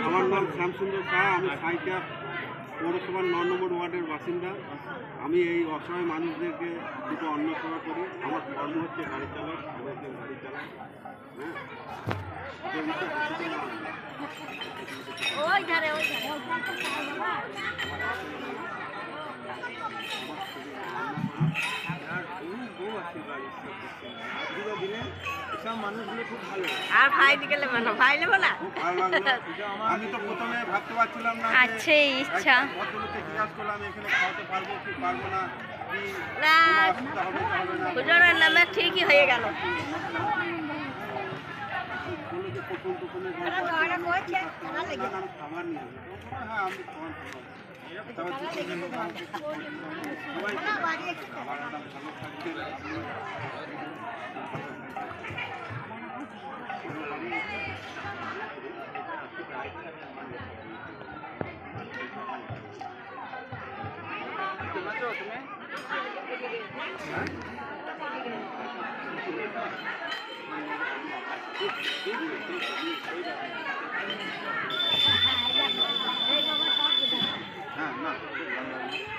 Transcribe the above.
আমার নাম শ্যামসুন্দর শাহ, আমি সাঁইথিয়া পৌরসভার 9 নম্বর ওয়ার্ডের বাসিন্দা। আমি এই অসহায় মানুষদেরকে দুটো অন্ন সেবা করি। আমার কর্ম হচ্ছে গাড়ি চালক, আমি একজন গাড়ি চালক। আর ভাই দিকে মানে ভাই নেবো না। আমি তো প্রথমে ভাবতে পারছিলাম না, আছে ইচ্ছা ভদ্রলোককে জিজ্ঞাসা করলাম এখানে খাওয়াতে পারবো কি পারবো না, না হুজুরের নামে ঠিকই হয়ে গেল। খাবার নিয়ে হ্যাঁ আমি খাবার